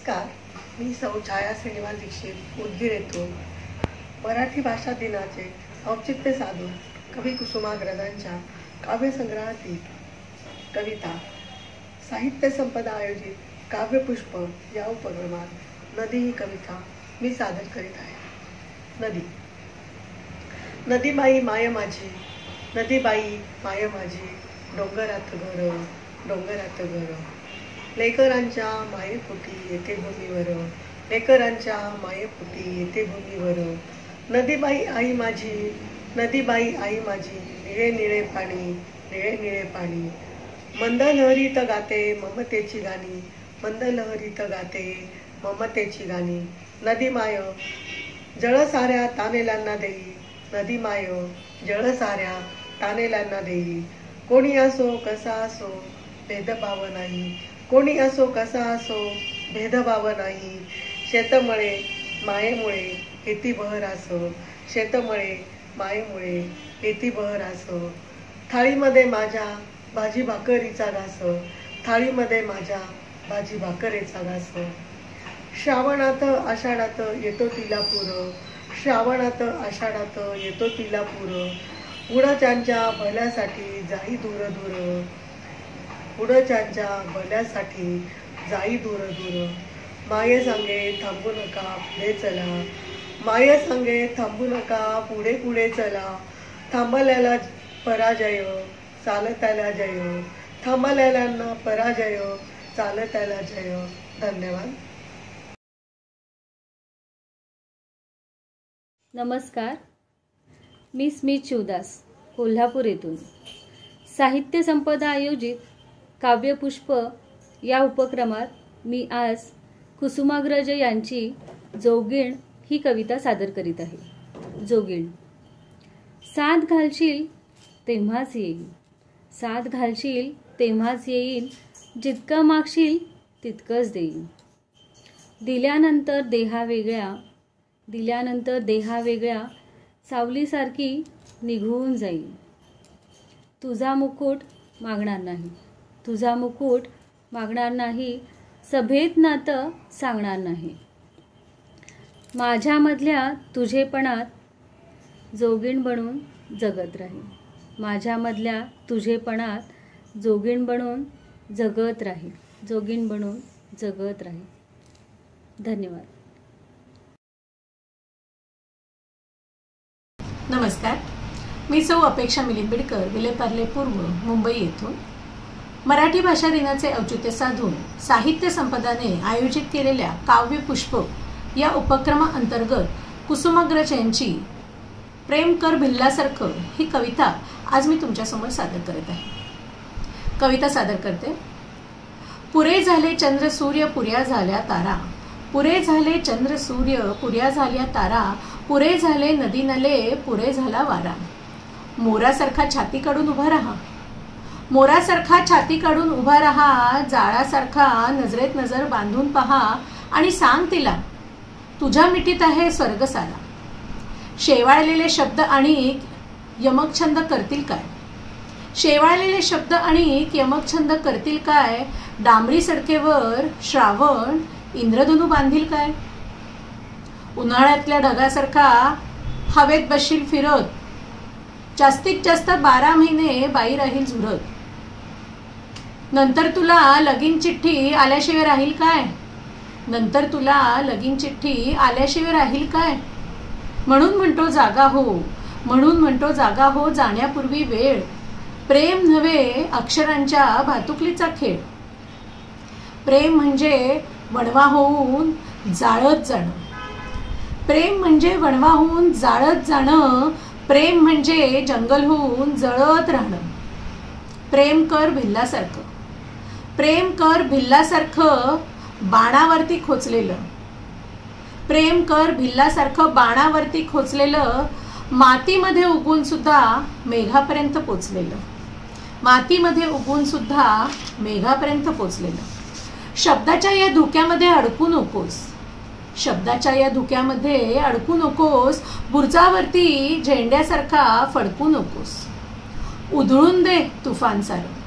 नमस्कार, मी सौ छाया श्रीनिवास दीक्षित उदगीर येथून मराठी भाषा दिनाचे औचित्य साधून कवी कुसुमाग्रजांच्या काव्यसंग्रहातील कविता साहित्य संपदा आयोजित काव्यपुष्प या उपक्रमात नदी ही कविता मी सादर करीत आहे। नदी नदीबाई माय माझी, नदीबाई माय माझी, डोंगरात घर डोंगरात घर, लेकरांच्या मायेपोटी येते भूमीवर, लेकरांच्या मायेपोटी येते भूमीवर, नदीबाई आई माझी, नदीबाई आई माझी, निळे निळे पाणी निळे निळे पाणी, मंद लहरीत गाते ममतेची गाणी, मंद लहरीत गाते ममतेची गाणी, नदी माय जळ साऱ्या तानेल्यांना देई, नदी माय जळ साऱ्या तानेल्यांना देई, कोणी असो कसा असो भेदभाव नाही, कोणी असो कसा असो भेदभाव नाही, शेतमळे मायेमुळे येती बहर असो, शेतमळे मायेमुळे येती बहर असो, थाळीमध्ये माझ्या भाजी भाकरीचा घास, थाळीमध्ये माझ्या भाजी भाकरीचा घास, श्रावणात आषाढात येतो तिला पूर, श्रावणात आषाढात येतो तिला पूर, उडच्यांच्या भल्यासाठी जाई दूर दूर, उडच्यांच्या भल्यासाठी जाई दूर दूर, माये सांगे थांबू नका पुढे चला, माये सांगे थांबू नका पुढे पुढे चला, थांबलेला पराजय चालत्याला जय, थांबलेल्यांना पराजय चालत्याला जय। धन्यवाद। नमस्कार, मी स्मित शिवदास कोल्हापूर येथून साहित्य संपदा आयोजित काव्यपुष्प या उपक्रमात मी आज कुसुमाग्रज यांची जोगीण ही कविता सादर करीत आहे। जोगीण साथ घालशील तेव्हाच येईल, साथ घालशील तेव्हाच येईल, जितकं मागशील तितकंच देईल, दिल्यानंतर देहा वेगळ्या, दिल्यानंतर देहा वेगळ्या सावलीसारखी निघून जाईल, तुझा मुकुट मागणार नाही, तुझा मुकुट मागणार नाही, सभेत नातं सांगणार नाही, माझ्यामधल्या तुझेपणात जोगीण बनून जगत राहील, माझ्यामधल्या तुझेपणात जोगीण बनून जगत राहील, जोगीण बनून जगत राहील। धन्यवाद। नमस्कार, मी सौ अपेक्षा मिलिंद बिडकर विलेपार्ले पूर्व मुंबई येथून मराठी भाषा दिनाचे औचित्य साधून साहित्य संपदाने आयोजित केलेल्या काव्यपुष्प या उपक्रमाअंतर्गत कुसुमाग्रज यांची प्रेम कर भिल्लासारखं ही कविता आज मी तुमच्यासमोर सादर करत आहे। कविता सादर करते। पुरे झाले चंद्र सूर्य पुऱ्या झाल्या तारा, पुरे झाले चंद्र सूर्य पुऱ्या झाल्या तारा, पुरे झाले नदी नले पुरे झाला वारा, मोरासारखा छाती काढून उभा रहा, मोरासारखा छाती काढून उभा रहा, जाळासारखा नजरेत नजर बांधून पहा आणि सांग तिला तुझ्या मिठीत आहे स्वर्ग सारा, शेवाळलेले शब्द आणि यमक छंद करतील काय, शेवाळलेले शब्द आणि यमक छंद करतील काय, डांबरी सडकेवर श्रावण इंद्रधनु बांधील काय, उन्हाळ्यातल्या ढगासारखा हवेत बसशील फिरत, जास्तीत जास्त 12 महिने बाई राहील झुरत, नंतर तुला लगीन चिठ्ठी आल्याशिवाय राहील काय, नंतर तुला लगीन चिठ्ठी आल्याशिवाय राहील काय, म्हणून म्हणतो जागा हो, म्हणून म्हणतो जागा हो, जाण्यापूर्वी वेळ, प्रेम नव्हे अक्षरांच्या भातुकलीचा खेळ, प्रेम म्हणजे वणवा होऊन जाळत जाणं, प्रेम म्हणजे वणवा होऊन जाळत जाणं, प्रेम म्हणजे जंगल होऊन जळत राहणं, प्रेम कर भिल्लासारखं, प्रेम कर भिल्लासारखं बाणावरती खोचलेलं, प्रेम कर भिल्लासारखं बाणावरती खोचलेलं, मातीमध्ये उगवून सुद्धा मेघापर्यंत पोचलेलं, मातीमध्ये उगवून सुद्धा मेघापर्यंत पोचलेलं, शब्दाच्या या धुक्यामध्ये अडकू नकोस, शब्दाच्या या धुक्यामध्ये अडकू नकोस, बुरजावरती झेंड्यासारखा फडकू नकोस, उधळून दे तुफान सारं,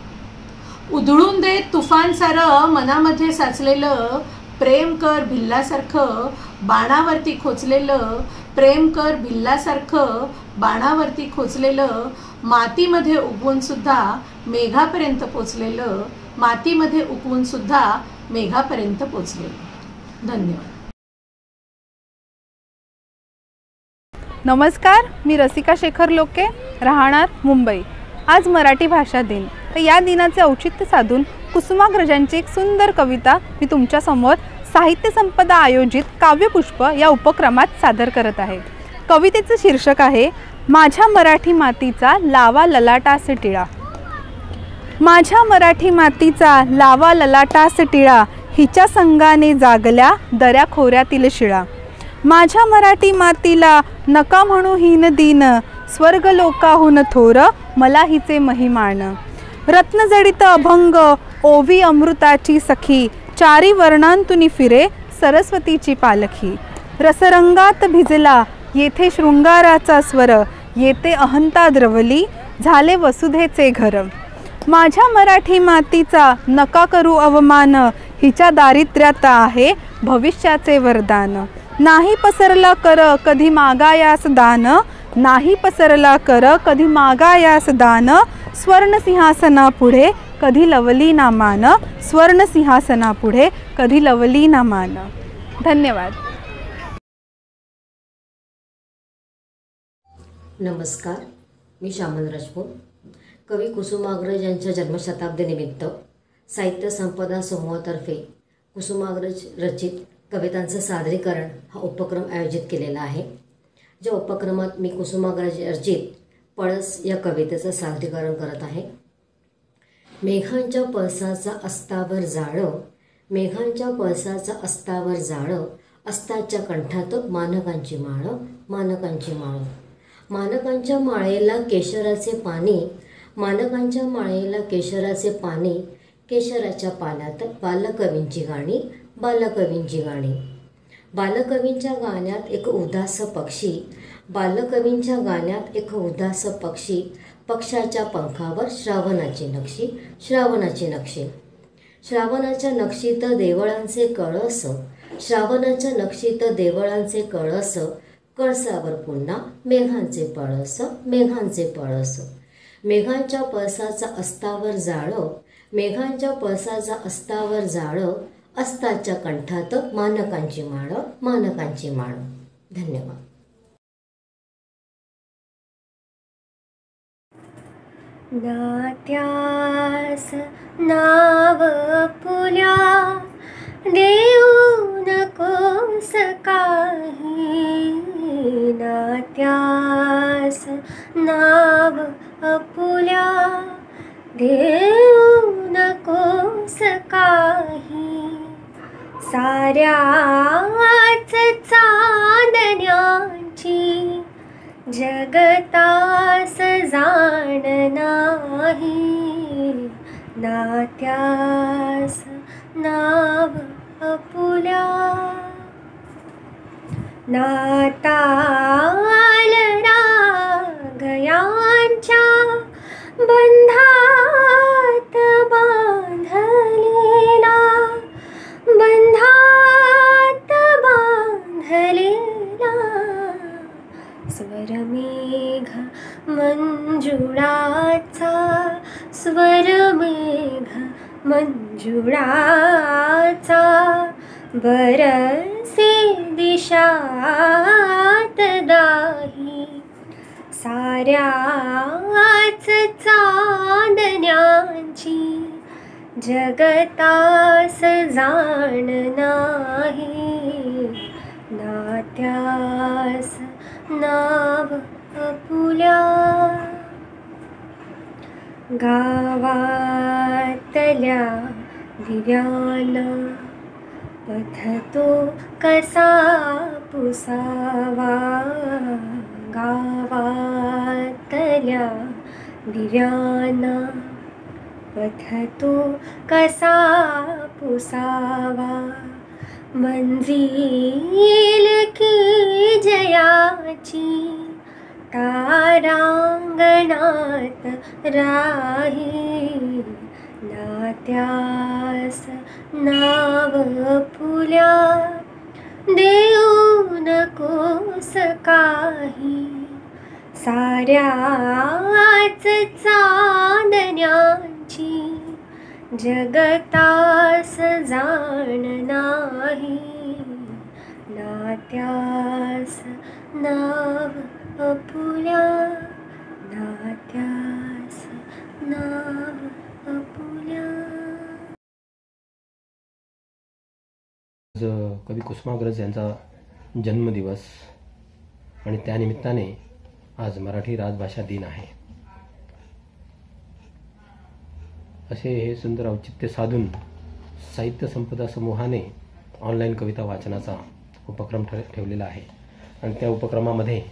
उधळून दे तुफान सारं मनामध्ये साचलेलं प्रेम कर भिल्लासारखं बाणावरती खोचलेलं, प्रेम कर भिल्लासारखं बाणावरती खोचलेलं, मातीमध्ये उगवून सुद्धा मेघापर्यंत पोचलेलं, मातीमध्ये उगवून सुद्धा मेघापर्यंत पोचलेलं. धन्यवाद. नमस्कार, मी रसिका शेखर लोके, राहणार मुंबई. आज मराठी भाषा दिन, तर या दिनाचे औचित्य साधून कुसुमाग्रजांची एक सुंदर कविता मी तुमच्यासमोर साहित्य संपदा आयोजित काव्यपुष्प या उपक्रमात सादर करत आहे. कवितेचं शीर्षक आहे माझ्या मराठी मातीचा लावा ललाटास टिळा. माझ्या मराठी मातीचा लावा ललाटास टिळा, हिच्या संगाने जागल्या दऱ्या खोऱ्यातील शिळा. माझ्या मराठी मातीला नका म्हणू हीन दीन, स्वर्ग लोकाहून थोर मला हिचे महिमान. रत्नजडित अभंग ओवी अमृताची सखी, चारी वर्णांतून फिरे सरस्वतीची पालखी. रसरंगात भिजला येथे शृंगाराचा स्वर, येथे अहंता द्रवली झाले वसुधेचे घर. माझ्या मराठी मातीचा नका करू अवमान, हिच्या दारिद्र्यात आहे भविष्याचे वरदान. नाही पसरला कर कधी मागायास दान, नाही पसरला कर कधी मागायास दान. स्वर्ण सिंहासना पुढे कधी लवली ना मान, स्वर्ण सिंहासना पुढे कधी लवली ना मान. धन्यवाद. नमस्कार, मी श्यामल राजपूत. कवी कुसुमाग्रज यांच्या जन्मशताब्दीनिमित्त साहित्य संपदा समूहातर्फे कुसुमाग्रज रचित कवितांचं सादरीकरण हा उपक्रम आयोजित केलेला आहे. ज्या उपक्रमात मी कुसुमाग्रज रचित पळस या कवितेचं सादरीकरण करत आहे. मेघांच्या पळसाचा अस्तावर जाळ, मेघांच्या पळसाचा अस्तावर जाळ, अस्ताच्या कंठात मानकांची माळ, मानकांची माळ. मानकांच्या माळेला केशराचे पाणी, मानकांच्या माळेला केशराचे पाणी, केशराच्या पाल्यात बालकवींची गाणी, बालकवींची गाणी. बालकवींच्या गाण्यात एक उदास पक्षी, बालकवींच्या गाण्यात एक उदास पक्षी, पक्षाच्या पंखावर श्रावणाची नक्षी, श्रावणाची नक्षी. श्रावणाच्या नक्षीत देवळांचे कळस, श्रावणाच्या नक्षीत देवळांचे कळस, कळसावर पुन्हा मेघांचे पळस, मेघांचे पळस. मेघांच्या पळसाचा अस्तावर जाळ, मेघांच्या पळसाचा अस्तावर जाळ, अस्ताच्या कंठात मानकांची माळ, मानकांची माळ. धन्यवाद. नात्यास नाव पुल्या देऊ नकोस काही, नात्यास नाव अपुल्या देऊ नकोस काही. साऱ्याच चांदण्याची जगतास जाण नाही, नात्यास नाव अपुल्या. नाताल रागयांच्या बंधात बांधलेला, बंधात बांधलेला. स्वरमेघ मंजुळाचा, स्वरमेघ मंजुळाचा, बरसे दिशात दाही. साऱ्याच चांदण्यांची जगतास जाण नाही, नात्यास नाव अपुल्या. गावातल्या दिव्याना पथतो कसा पुसावा, गावातल्या दिव्याना पथतो कसा पुसावा. मंजिल की जयाची तारांगणात राही, नात्यास नाव फुल्या देऊ नकोस काही, साऱ्याच चांदण्याची जगतास जाण नाही. नात्यास नाव फुल्या, नात्यास नाव फुल्या. आज कवी कुसुमाग्रज यांचा जन्मदिवस आणि त्यानिमित्ताने आज मराठी राजभाषा दिन आहे. असे हे सुंदर औचित्य साधून साहित्य संपदा समूहाने ऑनलाईन कविता वाचनाचा उपक्रम ठेवलेला आहे आणि त्या उपक्रमामध्ये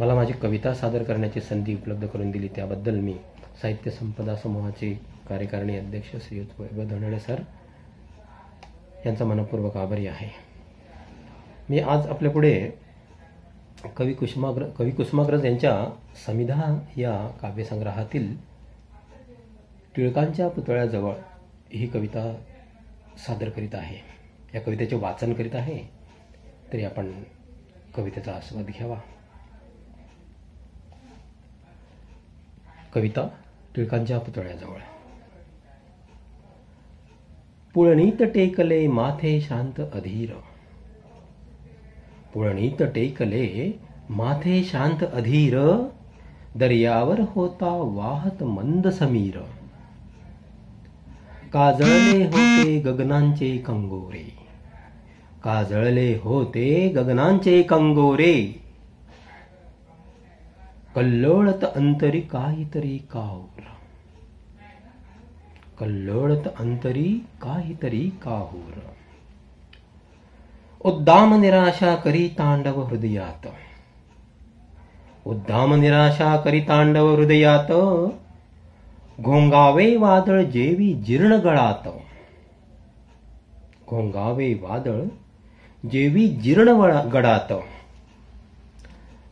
मला माझी कविता सादर करण्याची संधी उपलब्ध करून दिली. त्याबद्दल मी साहित्य संपदा समूहाचे कार्यकारिणी अध्यक्ष श्रीयुत वैभव धनाळे सर यांचा मनपूर्वक आभारी आहे. मी आज आपल्यापुढे कवी कुसुमाग्रज यांच्या समिधा या काव्यसंग्रहातील टिळकांच्या पुतळ्याजवळ ही कविता सादर करीत आहे. या कवितेचे वाचन करीत आहे, तरी आपण कवितेचा आस्वाद घ्यावा. कविता टिळकांच्या पुतळ्याजवळ. पुळणीत टेकले माथे शांत अधीर, पुळणीत टेकले माथे शांत अधीर, दर्यावर होता वाहत मंद समीर. काजळले होते गगनांचे कंगोरे, काजळले होते गगनांचे कंगोरे. कल्लोळत अंतरी काहीतरी काहूर, कल्लोळत अंतरी काहीतरी काहूर. उद्दाम निराशा करी तांडव हृदयात, उद्दाम निराशा करी तांडव हृदयात. घोंगावे वादळ जेवी जीर्ण गळात, घोंगावे वादळ जेवी जीर्ण गडात.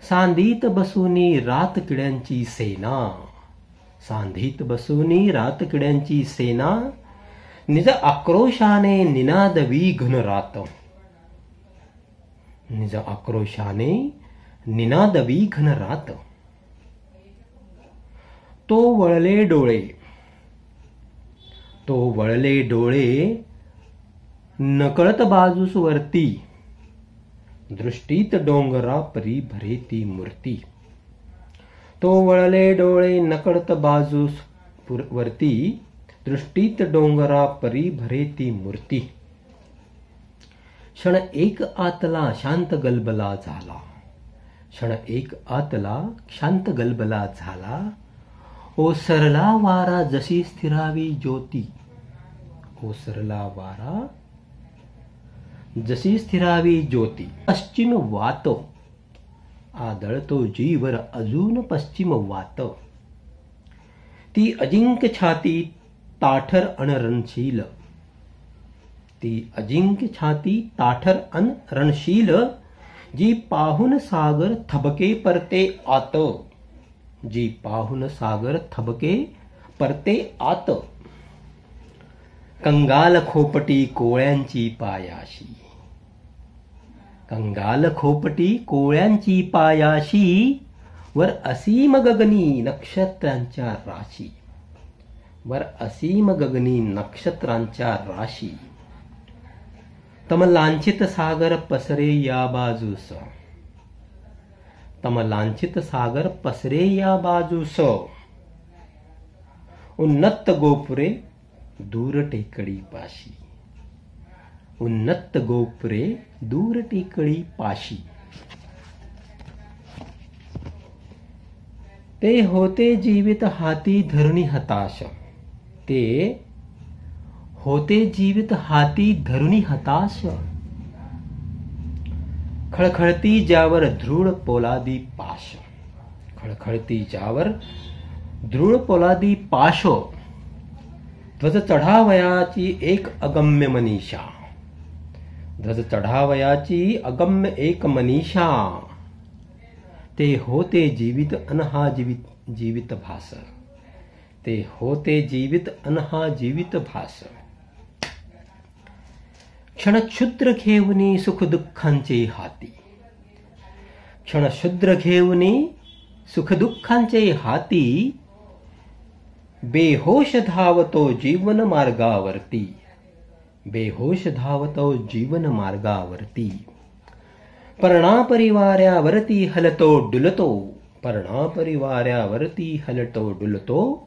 सांधीत बसूनी रात किड्यांची सेना, सांधीत बसूनी रात किड्यांची सेना. निज आक्रोशाने निनादवी घनरात, निज आक्रोशाने निनादवी घनरात. तो वळले डोळे, तो वळले डोळे नकळत बाजूस वरती. दृष्टीत डोंगरा परी भरे ती मूर्ती. तो वळले डोळे नकळत बाजूस वरती. दृष्टीत डोंगरा परी भरे ती मूर्ती. क्षण एक आतला शांत गलबला झाला, क्षण एक आतला शांत गलबला झाला. ओसरला वारा जशी स्थिरावी ज्योती, ओसरला वारा जशी स्थिरावी ज्योती. पश्चिम वात आदळतो जीवर अजून पश्चिम वात. ती अजिंक्य छाती ताठर अन रणशील, ती अजिंक्य छाती ताठर अन रणशील. जी पाहून सागर थबके परते आत, जी पाहून सागर थबके परते आत. कंगाल खोपटी कोळ्यांची पायाशी, कंगाल खोपटी कोळ्यांची पायाशी. वर असीम गगनी नक्षत्रांच्या राशी, वर असीम गगनी नक्षत्रांच्या राशी. तम लांछित सागर पसरे या बाजूस, तम लांछित सागर पसरे या बाजूस. उन्नत गोपुरे दूर टेकडी पाशी, उन्नत गोपुरे दूर टेकडी पाशी. ते होते जीवित हाती धरणी हताश, ते होते जीवित हाती धरुणी हताश. खळखळती ज्यावर धृळ पोलादी पाश, खळखळती ज्यावर धृळ पोलादी पाश. ध्वज चढावयाची एक अगम्य मनीषा, ध्वज चढावयाची अगम्य एक मनीषा. ते होते जीवित अनहा जीवित जीवित भास, ते होते जीवित अनहा जीवित भास. क्षणक्षुद्र घेऊनी सुख दुःखांचे हाती. क्षणक्षुद्र घेऊनी सुख दुःखांचे हाती. बेहोश धावतो जीवन मार्गावरती. बेहोश धावतो जीवन मार्गावरती. पर्णा परिवाऱ्यावरती हलतो डुलतो. पर्णा परिवाऱ्यावरती हलतो डुलतो.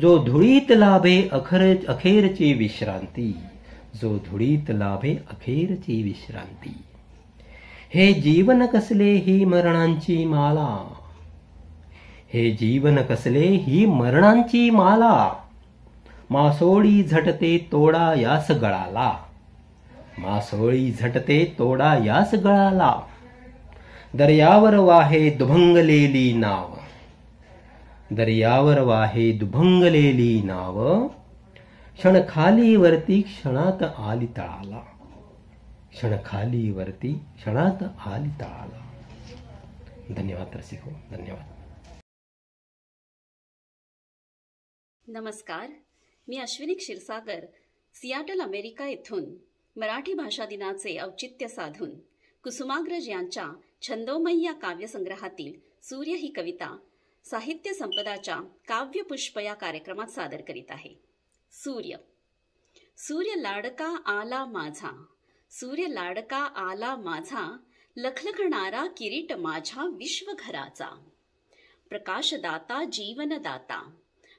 जो धुळीत लाभे अखेरची विश्रांती. जो धुळीत लाभे अखेरची विश्रांती. हे जीवन कसले ही मरणांची माला. हे जीवन कसले ही मरणांची माला. मासोळी झटते तोडा यास गळाला. मासोळी झटते तोडा यास गळाला. दर्यावर वाहे दुभंगलेली नाव. दर्यावर वाहे दुभंगलेली नाव. क्षण खाली वरती क्षणात आली तळाला. क्षण खाली वरती क्षणात आली तळाला. धन्यवाद रसिको, धन्यवाद. नमस्कार, मी अश्विनी क्षीरसागर सियाटल अमेरिका येथून मराठी भाषा दिनाचे औचित्य साधून कुसुमाग्रज यांच्या छंदोमयी या काव्यसंग्रहातील सूर्य ही कविता साहित्य संपदाच्या काव्यपुष्प या कार्यक्रमात सादर करीत आहे. सूर्य. सूर्य लाडका आला माझा. सूर्य लाडका आला माझा. लखलखणारा किरीट माझ्या विश्वघराचा. प्रकाशदाता जीवनदाता.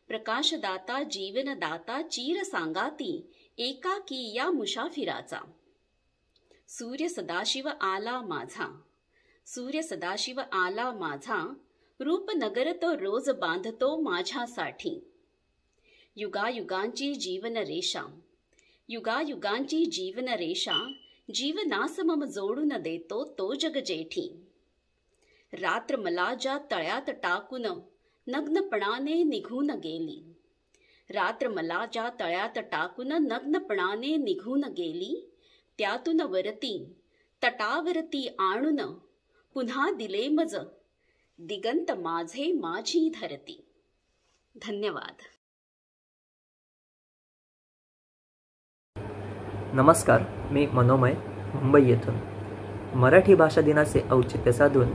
प्रकाशदाता जीवनदाता चीर सांगाती एकाकी या मुसाफिराचा. सूर्य सदाशिव आला माझा. सूर्य सदाशिव आला माझा. रूपनगर तो रोज बांधतो माझ्यासाठी. युगायुगांची जीवन रेषा. युगायुगांची जीवन रेषा. जीवनास मम जोडून देतो तो जगजेठी. रात्र मला ज्या तळ्यात टाकून नग्नपणाने निघून गेली. रात्र मला ज्या तळ्यात टाकून नग्नपणाने निघून गेली. त्यातून वरती तटावरती आणून पुन्हा दिले मज दिगंत माझे माझी धरती. धन्यवाद. नमस्कार, मी मनोमय मुंबई येथून मराठी भाषा दिनाचे औचित्य साधून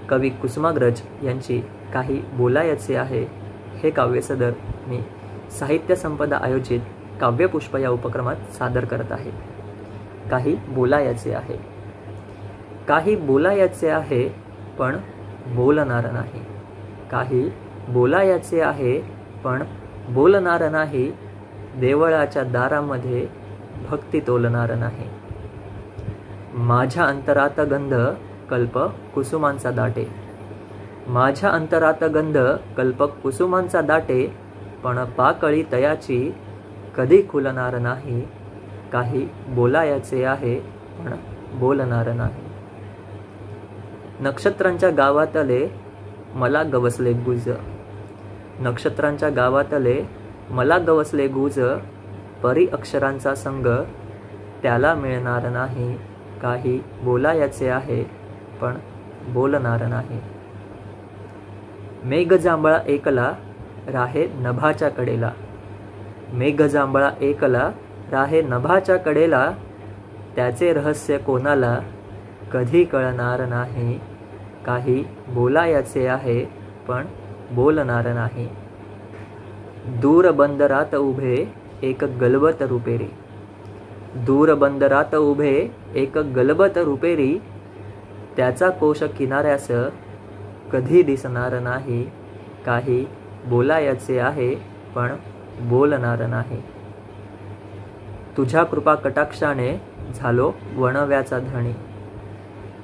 कवी कुसुमाग्रज यांची काही बोलायचे आहे हे काव्यसदर मी साहित्य संपदा आयोजित काव्यपुष्प या उपक्रमात सादर करत आहे. काही बोलायचे आहे. काही बोलायचे आहे पण बोलणार नाही. काही बोलायचे आहे पण बोलणार नाही. देवळाच्या दारामध्ये भक्ती तोलणार नाही. माझ्या अंतरात गंध कल्प कुसुमांचा दाटे. माझ्या अंतरात गंध कल्प कुसुमांचा दाटे. पण पाकळी तयाची कधी खुलणार नाही. काही बोलायचे आहे पण बोलणार नाही. नक्षत्रांच्या गावातले मला गवसले गुज. नक्षत्रांच्या गावातले मला गवसले गुज. परी अक्षरांचा संग त्याला मिळणार नाही. काही बोलायचे आहे पण बोलणार नाही. मेघ जांभळा एकला राहे नभाच्या कडेला. मेघ जांभळा एकला राहे नभाच्या कडेला. त्याचे रहस्य कोणाला कधी कळणार नाही. काही बोलायचे आहे पण बोलणार नाही. दूर बंदरात उभे एक गलबत रुपेरी. दूर बंदरात उभे एक गलबत रुपेरी. त्याचा कोश किनाऱ्यास कधी दिसणार नाही. काही बोलायचे आहे पण बोलणार नाही. तुझ्या कृपा कटाक्षाने झालो वणव्याचा धणी.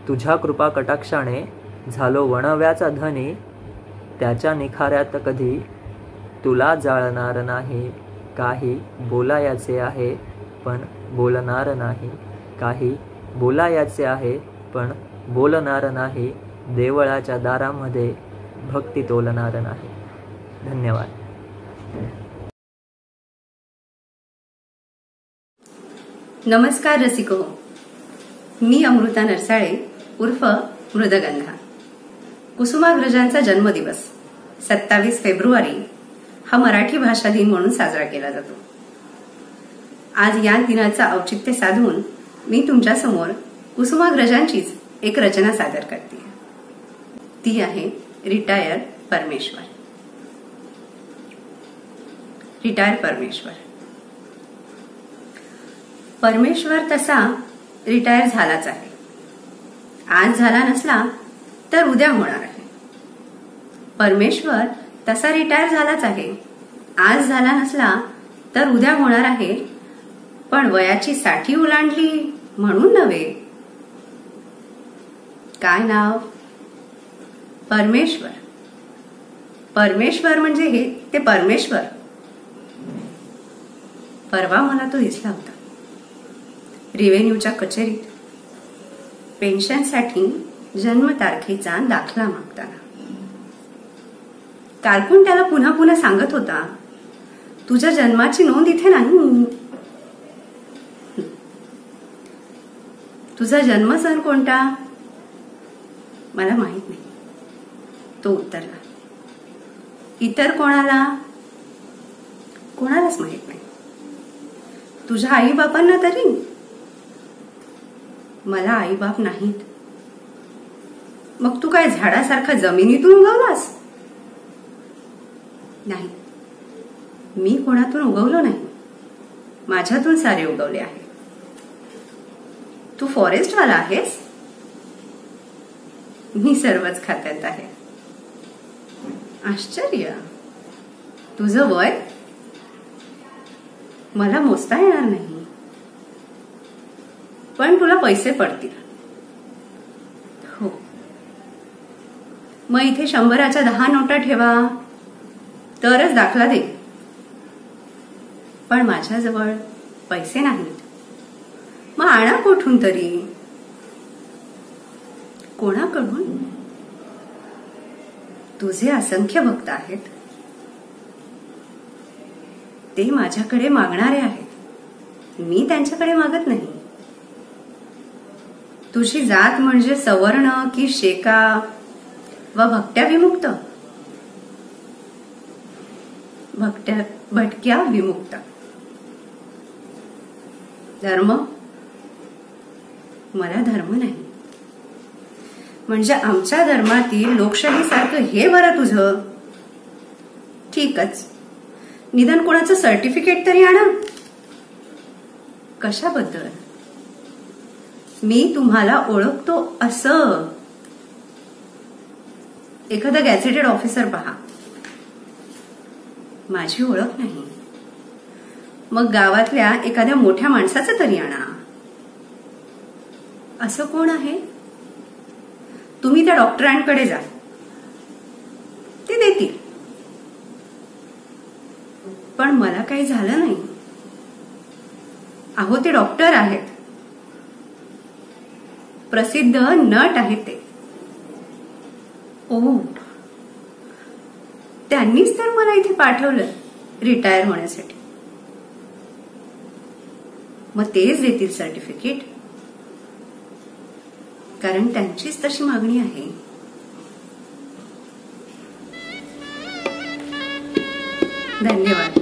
तुझ्या कृपा कटाक्षाने झालो वणव्याचा धनी. त्याच्या निखाऱ्यात कधी तुला जाळणार नाही. काही बोलायचे आहे पण बोलणार नाही. काही बोलायचे आहे पण बोलणार नाही. देवळाच्या दारामध्ये भक्ती तोलणार नाही. धन्यवाद. नमस्कार रसिको, मी अमृता नरसाळे उर्फ मृदगंधा. कुसुमाग्रजांचा जन्मदिवस 27 फेब्रुवारी हा मराठी भाषा दिन म्हणून साजरा केला जातो. आज या दिनाचं औचित्य साधून मी तुमच्या समोर कुसुमाग्रजांचीच एक रचना सादर करते. ती आहे रिटायर परमेश्वर. रिटायर परमेश्वर. परमेश्वर तसा रिटायर झालाच आहे. आज झाला नसला तर उद्या होणार आहे. परमेश्वर तसा रिटायर झालाच आहे. आज झाला नसला तर उद्या होणार आहे. पण वयाची 60 ओलांडली म्हणून नव्हे. काय नाव? परमेश्वर. परमेश्वर म्हणजे हे ते परमेश्वर. परवा मला तो दिसला होता रेव्हेन्यूच्या कचेरीत पेन्शनसाठी जन्मतारखेचा दाखला मागताना. कारकून त्याला पुन्हा पुन्हा सांगत होता, तुझ्या जन्माची नोंद इथे नाही. तुझा जन्म सण कोणता? मला माहित नाही. तो उत्तरला. इतर कोणाला? कोणालाच माहित नाही. तुझ्या आई बापांना तरी? मला आई बाप नाहीत. मग तू काय झाडासारखा जमिनीतून उगवलास? नाही, मी कोणातून उगवलो नाही. माझ्यातून सारे उगवले आहे. तू फॉरेस्टवाला आहेस? मी सर्वच खात्यात आहे. आश्चर्य. तुझं वय? मला मोजता येणार नाही. पण तुला पैसे पडतील. हो. मग इथे 100च्या 10 नोटा ठेवा तरच दाखला दे. पण माझ्याजवळ पैसे नाहीत. मग आणा कुठून तरी. कोणाकडून? तुझे असंख्य भक्त आहेत. ते माझ्याकडे मागणारे आहेत. मी त्यांच्याकडे मागत नाही. तुझी जात म्हणजे सवर्ण की शेका व भटक्या विमुक्त? भटक्या विमुक्त. धर्म? मला धर्म नाही. म्हणजे आमच्या धर्मातील लोकशाहीसारखं हे बरं तुझं. ठीकच. निदान कोणाचं सर्टिफिकेट तरी आणा. कशाबद्दल? मी तुम्हाला ओळखतो असं. एखादा गॅझेटेड ऑफिसर पहा. माझी ओळख नाही. मग गावातल्या एखाद्या मोठ्या माणसाचं तरी आणा. असं कोण आहे? तुम्ही त्या डॉक्टरांकडे जा, ते देतील. पण मला काही झालं नाही. अहो, ते डॉक्टर आहेत. प्रसिद्ध नट आहेत ते. ओ, त्यांनीच तर मला इथे पाठवलं रिटायर होण्यासाठी. मग तेच देतील सर्टिफिकेट, कारण त्यांचीच तशी मागणी आहे. धन्यवाद.